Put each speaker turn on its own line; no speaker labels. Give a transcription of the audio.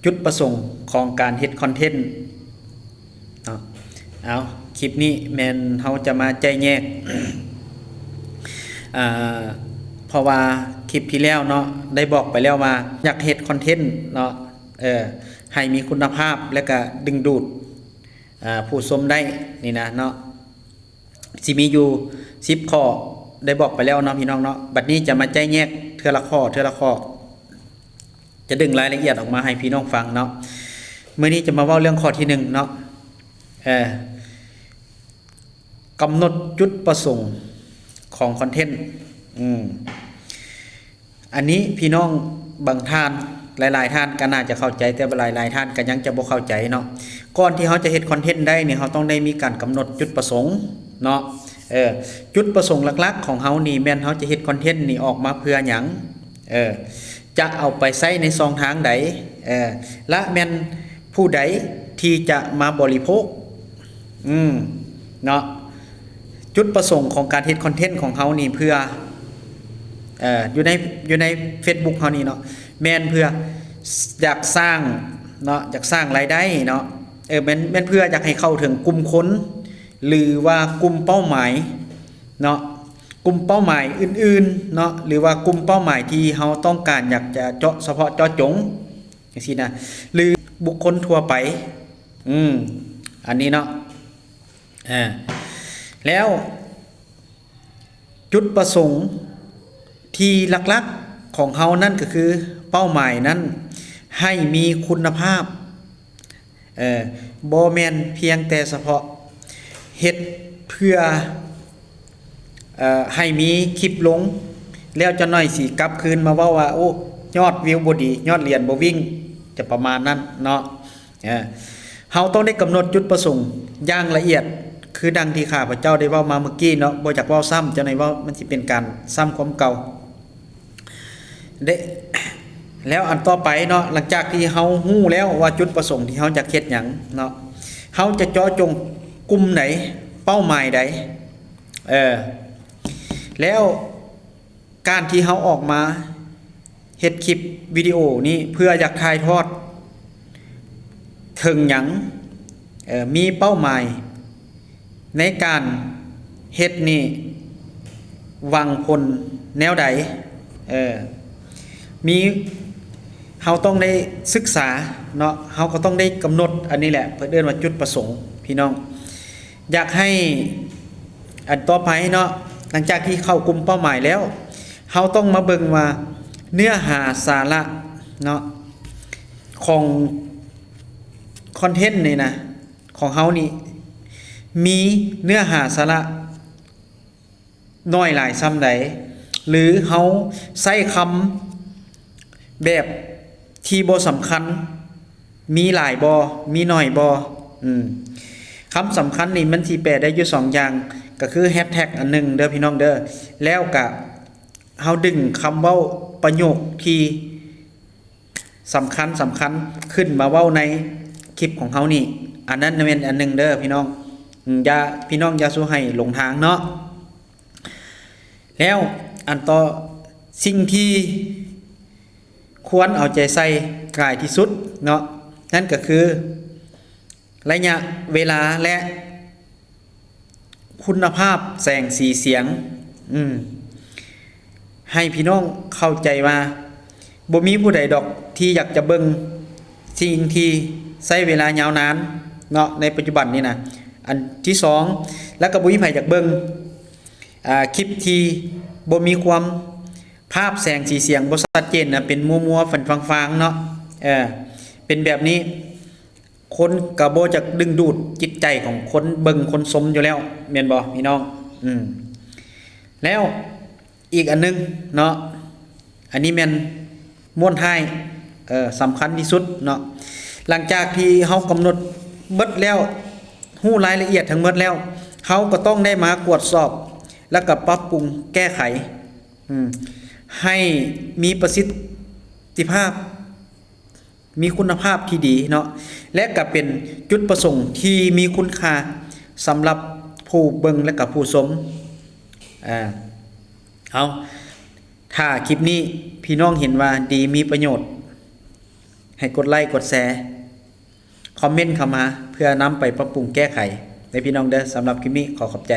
จุดประสงค์ของการเฮ็ดคอนเทนต์เนาะเอาคลิปนี้แมนเฮาจะมาใจแยกเพราะว่าคลิปที่แล้วเนาะได้บอกไปแล้วว่าอยากเฮ็ดคอนเทนต์เนาะให้มีคุณภาพและก็ดึงดูดผู้ชมได้นี่นะเนาะสิมีอยู่10ข้อได้บอกไปแล้วเนาะพี่น้องเนาะบัดนี้จะมาใจแยกเทื่อละข้อจะดึงรายละเอียดออกมาให้พี่น้องฟังเนาะมื้อนี้จะมาเว้าเรื่องข้อที่1เนาะกำหนดจุดประสงค์ของคอนเทนต์อันนี้พี่น้องบางท่านหลายๆท่านก็น่าจะเข้าใจแต่หลายๆท่านก็ยังจะบ่เข้าใจเนาะก่อนที่เขาจะเฮ็ดคอนเทนต์ได้เนี่ยเขาต้องได้มีการกำหนดจุดประสงค์เนาะจุดประสงค์หลักๆของเขานี่แม่นเขาจะเฮ็ดคอนเทนต์นี่ออกมาเพื่อหยังจะเอาไปใช้ในช่องทางใดและแม่นผู้ใดที่จะมาบริโภคเนาะจุดประสงค์ของการเฮ็ดคอนเทนต์ของเขานี่เพื่ออยู่ใน Facebook เฮานี่เนาะแม่นเพื่ออยากสร้างเนาะอยากสร้างรายได้เนาะแม่นเพื่ออยากให้เข้าถึงกลุ่มคนหรือว่ากลุ่มเป้าหมายเนาะกลุ่มเป้าหมายอื่นๆเนาะหรือว่ากลุ่มเป้าหมายที่เฮาต้องการอยากจะเฉพาะเจาะจงจังซี่นะหรือบุคคลทั่วไปอันนี้เนาะแล้วจุดประสงค์ที่หลักๆของเขานั่นก็คือเป้าหมายนั้นให้มีคุณภาพบ่แม่นเพียงแต่เฉพาะเฮ็ดเพื่อให้มีคลิปลงแล้วจะน้อยสิกลับคืนมาเว้าว่าโอ้ยอดวิวบ่ดียอดเหรียญบ่วิ่งจะประมาณนั้นเนาะเฮาต้องได้กำหนดจุดประสงค์อย่างละเอียดคือดังที่ข้าพเจ้าได้เว้ามาเมื่อกี้เนาะบ่อยากเว้าซ้ำจังได๋ว่ามันสิเป็นการซ้ำความเก่าแล้วอันต่อไปเนาะหลังจากที่เฮาฮู้แล้วว่าจุดประสงค์ที่เฮาอยากเฮ็ดหยังเนาะเฮาจะเจาะจงกลุ่มไหนเป้าหมายใดแล้วการที่เฮาออกมาเฮ็ดคลิปวิดีโอนี้เพื่ออยากถ่ายทอดถึงหยังมีเป้าหมายในการเฮ็ดนี่หวังผลแนวใดมีเฮาต้องได้ศึกษาเนาะเฮาก็ต้องได้กำหนดอันนี้แหละเพิ่นเรียกว่าจุดประสงค์พี่น้องอยากให้อันต่อไปเนาะหลังจากที่เข้ากลุ่มเป้าหมายแล้วเฮาต้องมาเบิ่งว่าเนื้อหาสาระเนาะของคอนเทนต์นี่นะของเฮานี่มีเนื้อหาสาระน้อยหลายซ้ำใดหรือเฮาใช้คำแบบที่บ่สำคัญมีหลายบ่มีน้อยบ่คำสำคัญนี่มันสิแปลได้อยู่2อย่างก็คือแฮชแท็กอันนึงเด้อพี่น้องเด้อแล้วก็เฮาดึงคำเว้าประโยคที่สำคัญขึ้นมาเว้าในคลิปของเฮานี่อันนั้นเป็นอันนึงเด้อพี่น้องพี่น้องอย่าสู้ให้หลงทางเนาะแล้วอันต่อสิ่งที่ควรเอาใจใส่กายที่สุดเนาะนั่นก็คือระยะเวลาและคุณภาพแสงสีเสียงให้พี่น้องเข้าใจว่าบ่มีผู้ใดดอกที่อยากจะเบิ่งสิ่งที่ใช้เวลายาวนานเนาะในปัจจุบันนี้นะอันที่2แล้วก็บ่มีไผอยากเบิ่งคลิปที่บ่มีความภาพแสงสีเสียงบ่ชัดเจนนะเป็นมัวๆฝันฟางๆเนาะเป็นแบบนี้คนก็บ่จักดึงดูดจิตใจของคนเบิ่งคนชมอยู่แล้วแม่นบ่พี่น้องแล้วอีกอันนึงเนาะอันนี้แม่นม่วนท้ายสำคัญที่สุดเนาะหลังจากที่เฮากำหนดเบิดแล้วฮู้รายละเอียดทั้งหมดแล้วเฮาก็ต้องได้มากวดสอบแล้วก็ปรับปรุงแก้ไขให้มีประสิทธิภาพมีคุณภาพที่ดีเนาะและก็เป็นจุดประสงค์ที่มีคุณค่าสำหรับผู้เบิ่งและก็ผู้ชมถ้าคลิปนี้พี่น้องเห็นว่าดีมีประโยชน์ ให้กดไลค์กดแชร์คอมเมนต์เข้ามาเพื่อนำไปปรับปรุงแก้ไขในพี่น้องเด้อสำหรับคลิปนี้ขอขอบใจ